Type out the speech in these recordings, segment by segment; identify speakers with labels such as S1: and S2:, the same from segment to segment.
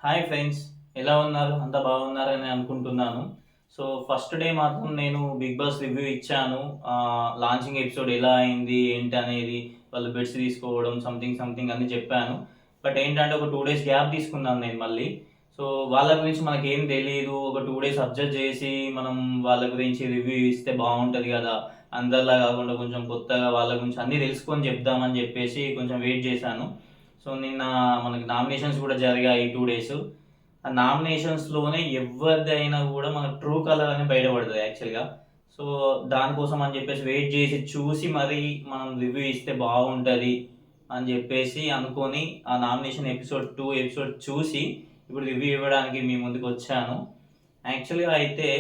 S1: Hi friends, ఎలా ఉన్నారు? అంతా బాగున్నారని అనుకుంటున్నాను. సో ఫస్ట్ డే మాత్రం నేను బిగ్ బాస్ రివ్యూ ఇచ్చాను. లాంచింగ్ ఎపిసోడ్ ఎలా అయింది ఏంటి అనేది, వాళ్ళు బెడ్స్ తీసుకోవడం సంథింగ్ సంథింగ్ అని చెప్పాను. బట్ ఏంటంటే ఒక 2 డేస్ గ్యాప్ తీసుకున్నాను నేను మళ్ళీ. సో వాళ్ళ గురించి మనకేం తెలియదు. ఒక 2 డేస్ అబ్జర్వ్ చేసి మనం వాళ్ళ గురించి రివ్యూ ఇస్తే బాగుంటుంది కదా, అందరిలా కాకుండా కొంచెం కొత్తగా వాళ్ళ గురించి అన్నీ తెలుసుకొని చెప్దామని చెప్పేసి కొంచెం వెయిట్ చేశాను. సో నిన్న మనకి నామినేషన్స్ కూడా జరిగాయి 2 డేస్. ఆ నామినేషన్స్లోనే ఎవరిదైనా కూడా మన ట్రూ కలర్ అని బయటపడుతుంది యాక్చువల్గా. సో దానికోసం అని చెప్పేసి వెయిట్ చేసి చూసి మరి మనం రివ్యూ ఇస్తే బాగుంటుంది అని చెప్పేసి అనుకొని ఆ నామినేషన్ ఎపిసోడ్ 2 ఎపిసోడ్ చూసి ఇప్పుడు రివ్యూ ఇవ్వడానికి మీ ముందుకు వచ్చాను. యాక్చువల్గా అయితే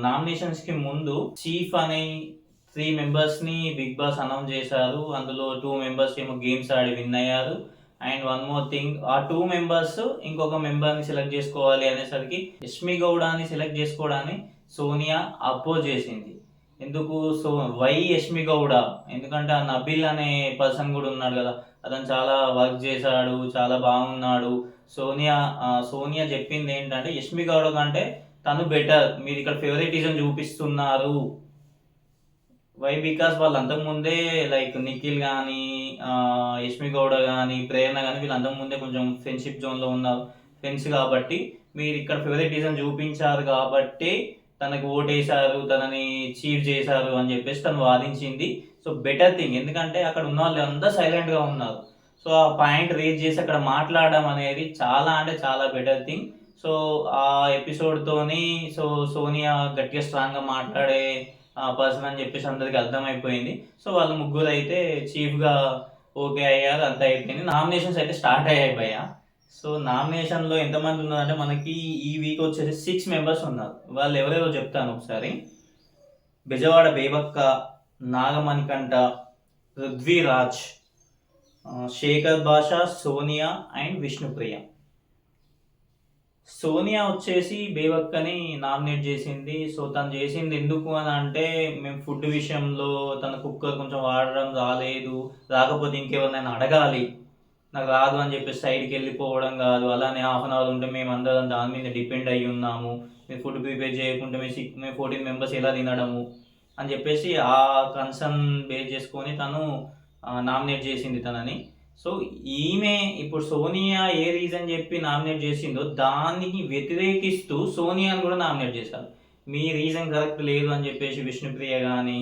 S1: నామినేషన్స్కి ముందు చీఫ్ అనే 3 మెంబర్స్ని బిగ్ బాస్ అనౌన్స్ చేశారు. అందులో 2 మెంబర్స్ ఏమో గేమ్స్ ఆడి విన్ అయ్యారు. అండ్ వన్ మోర్ థింగ్, ఆ 2 మెంబర్స్ ఇంకొక మెంబర్ని సెలెక్ట్ చేసుకోవాలి అనేసరికి యష్మి గౌడాని సెలెక్ట్ చేసుకోవడాన్ని సోనియా అపోజ్ చేసింది. ఎందుకు? So why Yashmi Gowda? ఎందుకంటే ఆ నబిల్ అనే పర్సన్ కూడా ఉన్నాడు కదా, అతను చాలా వర్క్ చేశాడు, చాలా బాగున్నాడు. సోనియా సోనియా చెప్పింది ఏంటంటే యష్మి గౌడ కంటే తను బెటర్, మీరు ఇక్కడ ఫేవరెటిజం చూపిస్తున్నారు. వై? బికాస్ వాళ్ళు అంతకుముందే లైక్ నిఖిల్ కానీ, యష్మి గౌడ కానీ, ప్రేరణ కానీ వీళ్ళు అంతకుముందే కొంచెం ఫ్రెండ్షిప్ జోన్లో ఉన్నారు ఫ్రెండ్స్. కాబట్టి మీరు ఇక్కడ ఫేవరెటిజం చూపించారు కాబట్టి తనకు ఓటేశారు, తనని చీఫ్ చేశారు అని చెప్పేసి తను వాదించింది. సో బెటర్ థింగ్, ఎందుకంటే అక్కడ ఉన్న వాళ్ళు అందరూ సైలెంట్గా ఉన్నారు. సో ఆ పాయింట్ రేజ్ చేసి అక్కడ మాట్లాడడం అనేది చాలా అంటే చాలా బెటర్ థింగ్. సో ఆ ఎపిసోడ్తోని సో సోనియా గట్టిగా స్ట్రాంగ్గా మాట్లాడే పర్సన్ అని చెప్పేసి అందరికి అర్థమైపోయింది. సో వాళ్ళు ముగ్గురు అయితే చీఫ్గా ఓకే అయ్యారు, అంతా అయిపోయింది. నామినేషన్స్ అయితే స్టార్ట్ అయ్యాయి భయ్య. సో నామినేషన్లో ఎంతమంది ఉన్నారంటే మనకి ఈ వీక్ వచ్చేసి 6 మెంబర్స్ ఉన్నారు. వాళ్ళు ఎవరెవరో చెప్తాను ఒకసారి. బెజవాడ బేబక్క, నాగమణికంఠ, పృథ్వీరాజ్, శేఖర్ భాష, సోనియా అండ్ విష్ణుప్రియ. సోనియా వచ్చేసి బేబక్కని నామినేట్ చేసింది. సో తను చేసింది ఎందుకు అని అంటే, మేము ఫుడ్ విషయంలో తన కుక్కర్ కొంచెం వాడడం రాలేదు, రాకపోతే ఇంకెవరినైనా అడగాలి, నాకు రాదు అని చెప్పి సైడ్కి వెళ్ళిపోవడం కాదు, అలానే హాఫ్ అన్ అవర్ ఉంటే మేము అందరం దాని మీద డిపెండ్ అయ్యి ఉన్నాము, మీరు ఫుడ్ ప్రిపేర్ చేయకుంటే మేము 14 మెంబర్స్ ఎలా తినడము అని చెప్పేసి ఆ కన్సర్న్ బేస్ చేసుకొని తను నామినేట్ చేసింది తనని. సో ఈమె ఇప్పుడు సోనియా ఏ రీజన్ చెప్పి నామినేట్ చేసిందో దానికి వ్యతిరేకిస్తూ సోనియాని కూడా నామినేట్ చేశారు. మీ రీజన్ కరెక్ట్ లేదు అని చెప్పేసి విష్ణుప్రియ కానీ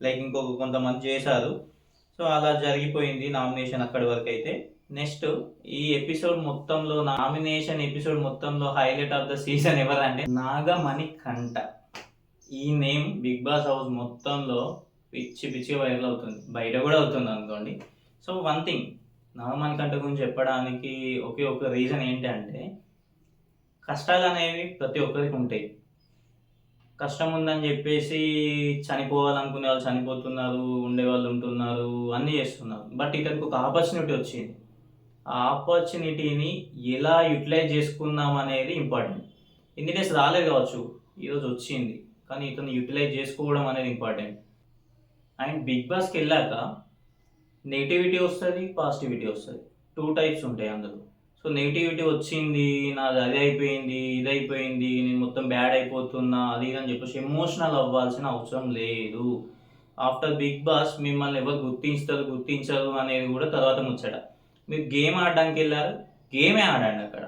S1: లైక్ ఇంకొక కొంతమంది చేశారు. సో అలా జరిగిపోయింది నామినేషన్ అక్కడి వరకు అయితే. నెక్స్ట్ ఈ ఎపిసోడ్ మొత్తంలో, నామినేషన్ ఎపిసోడ్ మొత్తంలో హైలైట్ ఆఫ్ ద సీజన్ ఎవరంటే నాగమణి కంఠ. ఈ నేమ్ బిగ్ బాస్ హౌస్ మొత్తంలో పిచ్చి పిచ్చి వైరల్ అవుతుంది, బయట కూడా అవుతుంది అనుకోండి. సో వన్ థింగ్, నాగమణి కంఠ గురించి చెప్పడానికి ఒకే ఒక రీజన్ ఏంటంటే, కష్టాలు అనేవి ప్రతి ఒక్కరికి ఉంటాయి. కష్టం ఉందని చెప్పేసి చనిపోవాలనుకునే వాళ్ళు చనిపోతున్నారు, ఉండేవాళ్ళు ఉంటున్నారు, అన్నీ చేస్తున్నారు. బట్ ఇతనికి ఒక ఆపర్చునిటీ వచ్చింది. ఆ ఆపర్చునిటీని ఎలా యూటిలైజ్ చేసుకుందాం అనేది ఇంపార్టెంట్. ఇన్ని డేస్ రాలేదు కావచ్చు, ఈరోజు వచ్చింది, కానీ ఇతను యూటిలైజ్ చేసుకోవడం అనేది ఇంపార్టెంట్. అండ్ బిగ్ బాస్కి వెళ్ళాక నెగిటివిటీ వస్తుంది, పాజిటివిటీ వస్తుంది. 2 టైప్స్ ఉంటాయి అందులో. సో నెగిటివిటీ వచ్చింది, నాది అది అయిపోయింది, ఇది అయిపోయింది, నేను మొత్తం బ్యాడ్ అయిపోతున్నా, అది ఇది అని చెప్పేసి ఎమోషనల్ అవ్వాల్సిన అవసరం లేదు. ఆఫ్టర్ బిగ్ బాస్ మిమ్మల్ని ఎవరు గుర్తించుతారు గుర్తించరు అనేది కూడా తర్వాత ముచ్చట. మీరు గేమ్ ఆడడానికి వెళ్ళారు, గేమే ఆడండి అక్కడ.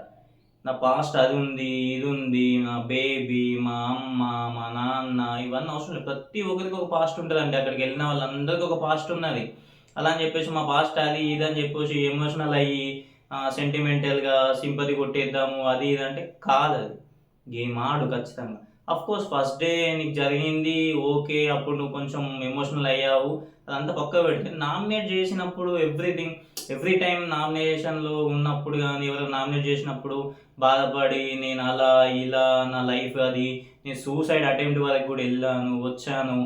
S1: నా పాస్ట్ అది ఉంది, ఇది ఉంది, నా బేబీ, మా అమ్మ, మా నాన్న, ఇవన్నీ అవసరం లేదు. ప్రతి ఒక్కరికి ఒక పాస్ట్ ఉంటుందండి. అక్కడికి వెళ్ళిన వాళ్ళందరికీ ఒక పాస్ట్ ఉన్నది. అలా అని చెప్పేసి మా పాస్ట్ అది ఇది అని చెప్పేసి ఎమోషనల్ అయ్యి సెంటిమెంటల్గా సింపతి కొట్టేద్దాము అది ఇది అంటే కాదు. అది గేమ్ ఆడు ఖచ్చితంగా. అఫ్ కోర్స్ ఫస్ట్ డే నీకు జరిగింది ఓకే, అప్పుడు నువ్వు కొంచెం ఎమోషనల్ అయ్యావు, అదంతా పక్క పెడితే నామినేట్ చేసినప్పుడు ఎవ్రీథింగ్ ఎవ్రీ టైం నామినేషన్లో ఉన్నప్పుడు కానీ ఎవరు నామినేట్ చేసినప్పుడు బాధపడి నేను అలా ఇలా నా లైఫ్ అది, నేను సూసైడ్ అటెంప్ట్ వరకు కూడా వెళ్ళాను వచ్చాను,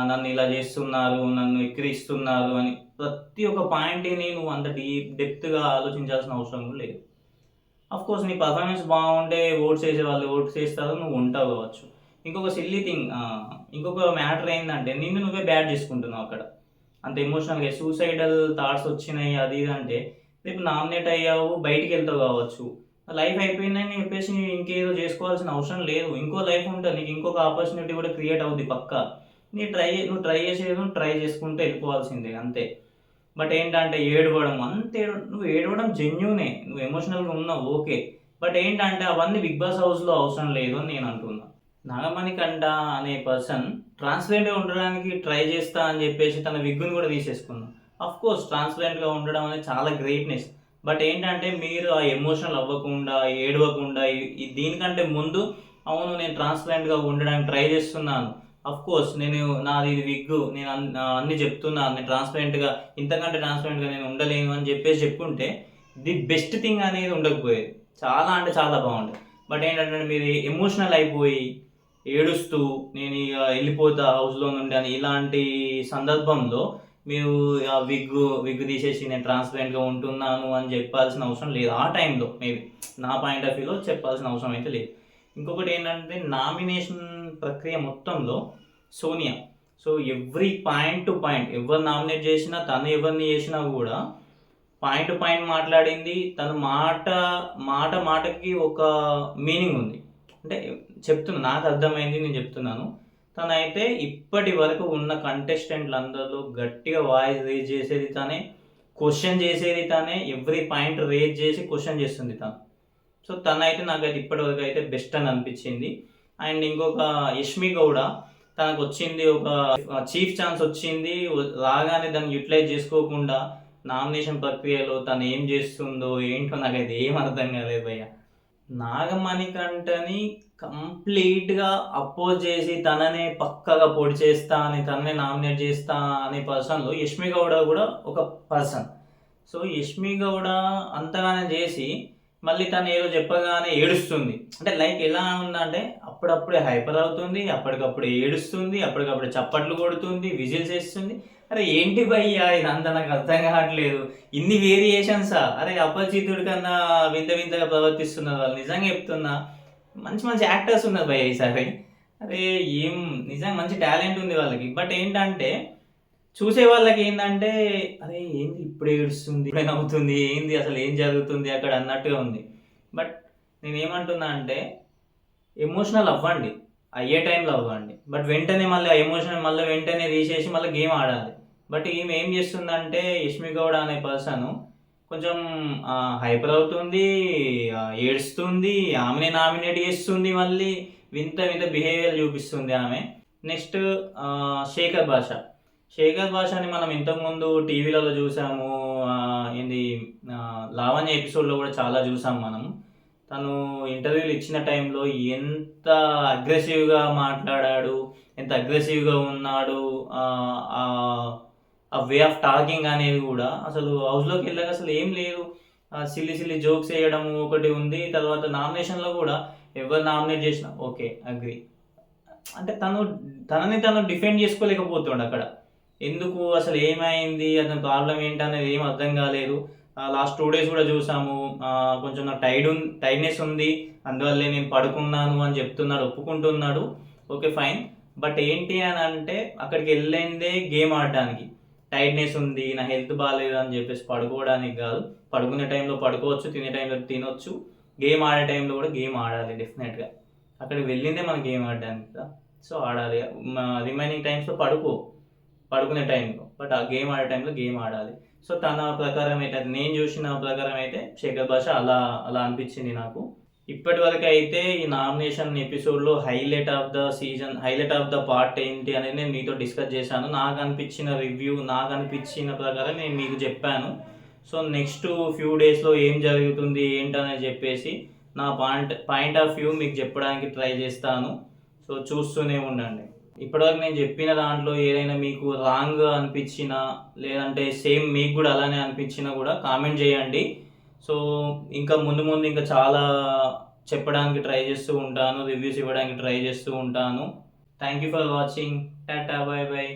S1: నన్ను ఇలా చేస్తున్నారు, నన్ను ఎక్కిరిస్తున్నారు అని ప్రతి ఒక్క పాయింట్ని నువ్వు అంత డెప్త్గా ఆలోచించాల్సిన అవసరం కూడా లేదు. అఫ్ కోర్స్ నీ పర్ఫార్మెన్స్ బాగుంటే ఓట్స్ వేసే వాళ్ళు ఓట్స్ వేస్తారు, నువ్వు ఉంటావు కావచ్చు. ఇంకొక సిల్లీ థింగ్, ఇంకొక మ్యాటర్ ఏంటంటే నిన్ను నువ్వే బ్యాడ్ చేసుకుంటున్నావు అక్కడ. అంత ఎమోషనల్గా సూసైడల్ థాట్స్ వచ్చినాయి అది ఇది అంటే రేపు నామినేట్ అయ్యావు బయటికి వెళ్తావు కావచ్చు, లైఫ్ అయిపోయిందని చెప్పేసి ఇంకేదో చేసుకోవాల్సిన అవసరం లేదు. ఇంకో లైఫ్ ఉంటుంది, నీకు ఇంకొక ఆపర్చునిటీ కూడా క్రియేట్ అవుద్ది పక్కా. నువ్వు ట్రై చేసేది నువ్వు ట్రై చేసుకుంటూ వెళ్ళిపోవాల్సిందే అంతే. బట్ ఏంటంటే ఏడవడం అంతే, నువ్వు ఏడవడం జెన్యూనే, నువ్వు ఎమోషనల్గా ఉన్నావు ఓకే. బట్ ఏంటంటే అవన్నీ బిగ్ బాస్ హౌస్లో అవసరం లేదు అని నేను అంటున్నా. నాగమణికంట అనే పర్సన్ ట్రాన్స్పరెంట్గా ఉండడానికి ట్రై చేస్తా అని చెప్పేసి తన విగ్గును కూడా తీసేసుకున్నాను. అఫ్ కోర్స్ ట్రాన్స్పరెంట్గా ఉండడం అనేది చాలా గ్రేట్నెస్. బట్ ఏంటంటే మీరు ఆ ఎమోషనల్ అవ్వకుండా ఏడవకుండా దీనికంటే ముందు అవును నేను ట్రాన్స్పరెంట్గా ఉండడానికి ట్రై చేస్తున్నాను, అఫ్ కోర్స్ నేను నాది ఇది విగ్గు, నేను అన్ని చెప్తున్నాను, నేను ట్రాన్స్పరెంట్గా ఇంతకంటే ట్రాన్స్పరెంట్గా నేను ఉండలేను అని చెప్పేసి చెప్పుంటే ది బెస్ట్ థింగ్ అనేది ఉండకపోయేది. చాలా అంటే చాలా బాగుండేది. బట్ ఏంటంటే మీరు ఎమోషనల్ అయిపోయి ఏడుస్తూ నేను ఇక వెళ్ళిపోతా హౌస్లో నుండి అని ఇలాంటి సందర్భంలో మీరు ఆ విగ్గు తీసేసి నేను ట్రాన్స్పరెంట్గా ఉంటున్నాను అని చెప్పాల్సిన అవసరం లేదు. ఆ టైంలో మేబీ నా పాయింట్ ఆఫ్ వ్యూలో చెప్పాల్సిన అవసరం అయితే లేదు. ఇంకొకటి ఏంటంటే నామినేషన్ ప్రక్రియ మొత్తంలో Sonia, so every point to point ఎవరు నామినేట్ చేసినా తను ఎవరిని చేసినా కూడా పాయింట్ టు పాయింట్ మాట్లాడింది. తన మాటకి ఒక మీనింగ్ ఉంది. అంటే చెప్తున్నా, నాకు అర్థమైంది, నేను చెప్తున్నాను. తనైతే ఇప్పటి వరకు ఉన్న కంటెస్టెంట్లు అందరిలో గట్టిగా వాయిస్ రేజ్ చేసేది తనే, క్వశ్చన్ చేసేది తనే, ఎవ్రీ పాయింట్ రేజ్ చేసి క్వశ్చన్ చేస్తుంది తను. సో తనైతే నాకైతే ఇప్పటివరకు అయితే బెస్ట్ అని అనిపించింది. అండ్ ఇంకొక యష్మి గౌడ, తనకు వచ్చింది ఒక చీఫ్ ఛాన్స్ వచ్చింది, రాగానే దాన్ని యూటిలైజ్ చేసుకోకుండా నామినేషన్ ప్రక్రియలో తను ఏం చేస్తుందో ఏంటో నాకైతే ఏం అర్థం కాలేదు భయ్య. నాగమణికంటని కంప్లీట్గా అపోజ్ చేసి తననే పక్కగా పొడి చేస్తా అని తననే నామినేట్ చేస్తా అనే పర్సన్లో యష్మి గౌడ కూడా ఒక పర్సన్. సో యష్మి గౌడ అంతగానే చేసి మళ్ళీ తను ఏదో చెప్పగానే ఏడుస్తుంది. అంటే లైక్ ఎలా ఉందంటే అప్పుడప్పుడే హైపర్ అవుతుంది, అప్పటికప్పుడు ఏడుస్తుంది, అప్పటికప్పుడు చప్పట్లు కొడుతుంది, విజిల్స్ వేస్తుంది. అరే ఏంటి భయ్యా ఇదంతా నాకు అర్థం కావట్లేదు. ఇన్ని వేరియేషన్సా? అరే అపరిచితుడి కన్నా వింత వింతగా ప్రవర్తిస్తున్నారు వాళ్ళు. నిజంగా చెప్తున్నా, మంచి మంచి యాక్టర్స్ ఉన్నారు భయ్య ఈసారి. అరే ఏం నిజంగా మంచి టాలెంట్ ఉంది వాళ్ళకి. బట్ ఏంటంటే చూసే వాళ్ళకి ఏంటంటే అరే ఏంది ఇప్పుడు ఏడుస్తుంది, ఇప్పుడే నవ్వుతుంది, ఏంది అసలు ఏం జరుగుతుంది అక్కడ అన్నట్టుగా ఉంది. బట్ నేను ఏమంటున్నా అంటే ఎమోషనల్ అవ్వండి, అయ్యే టైంలో అవ్వండి. బట్ వెంటనే మళ్ళీ ఆ ఎమోషన్ మళ్ళీ వెంటనే తీసేసి మళ్ళీ గేమ్ ఆడాలి. బట్ ఈమె ఏం చేస్తుందంటే యష్మి గౌడ అనే పర్సన్ కొంచెం హైపర్ అవుతుంది, ఏడుస్తుంది, ఆమెనే నామినేట్ చేస్తుంది, మళ్ళీ వింత వింత బిహేవియర్ చూపిస్తుంది ఆమె. నెక్స్ట్ శేఖర్ భాషని మనం ఇంతకుముందు టీవీలలో చూసాము, ఏంది లావణ్య ఎపిసోడ్లో కూడా చాలా చూసాం మనం. తను ఇంటర్వ్యూలు ఇచ్చిన టైంలో ఎంత అగ్రెసివ్గా మాట్లాడాడు, ఎంత అగ్రెసివ్గా ఉన్నాడు, ఆ వే ఆఫ్ టాకింగ్ అనేది కూడా అసలు హౌస్లోకి వెళ్ళాక అసలు ఏం లేదు. సిల్లి జోక్స్ వేయడం ఒకటి ఉంది. తర్వాత నామినేషన్లో కూడా ఎవరు నామినేట్ చేసినా ఓకే అగ్రి, అంటే తను డిఫెండ్ చేసుకోలేకపోతుండు అక్కడ. ఎందుకు అసలు ఏమైంది, అతని ప్రాబ్లం ఏంటనేది ఏం అర్థం కాలేదు. లాస్ట్ 2 days కూడా చూసాము, కొంచెం నాకు టైడ్నెస్ ఉంది, అందువల్లే నేను పడుకున్నాను అని చెప్తున్నాడు, ఒప్పుకుంటున్నాడు, ఓకే ఫైన్. బట్ ఏంటి అని అంటే అక్కడికి వెళ్ళిందే గేమ్ ఆడడానికి. టైడ్నెస్ ఉంది, నా హెల్త్ బాగాలేదు అని చెప్పేసి పడుకోవడానికి కాదు. పడుకునే టైంలో పడుకోవచ్చు, తినే టైంలో తినొచ్చు, గేమ్ ఆడే టైంలో కూడా గేమ్ ఆడాలి డెఫినెట్గా. అక్కడికి వెళ్ళిందే మనం గేమ్ ఆడడానికి కదా, సో ఆడాలి. రిమైనింగ్ టైమ్స్లో పడుకునే టైంలో, బట్ ఆ గేమ్ ఆడే టైంలో గేమ్ ఆడాలి. సో తన ప్రకారం అయితే, నేను చూసిన ప్రకారం అయితే శేఖర్ భాష అలా అలా అనిపించింది నాకు. ఇప్పటి వరకు అయితే ఈ నామినేషన్ ఎపిసోడ్లో హైలైట్ ఆఫ్ ద పార్ట్ ఏంటి అనేది నేను మీతో డిస్కస్ చేశాను. నాకు అనిపించిన ప్రకారం నేను మీకు చెప్పాను. సో నెక్స్ట్ ఫ్యూ డేస్లో ఏం జరుగుతుంది ఏంటనేది చెప్పేసి నా పాయింట్ ఆఫ్ వ్యూ మీకు చెప్పడానికి ట్రై చేస్తాను. సో చూస్తూనే ఉండండి. ఇప్పటివరకు నేను చెప్పిన దాంట్లో ఏదైనా మీకు రాంగ్ అనిపించినా, లేదంటే సేమ్ మీకు కూడా అలానే అనిపించినా కూడా కామెంట్ చేయండి. సో ఇంకా ముందు ఇంకా చాలా చెప్పడానికి ట్రై చేస్తూ ఉంటాను, రివ్యూస్ ఇవ్వడానికి ట్రై చేస్తూ ఉంటాను. Thank you for watching. Tata, by by.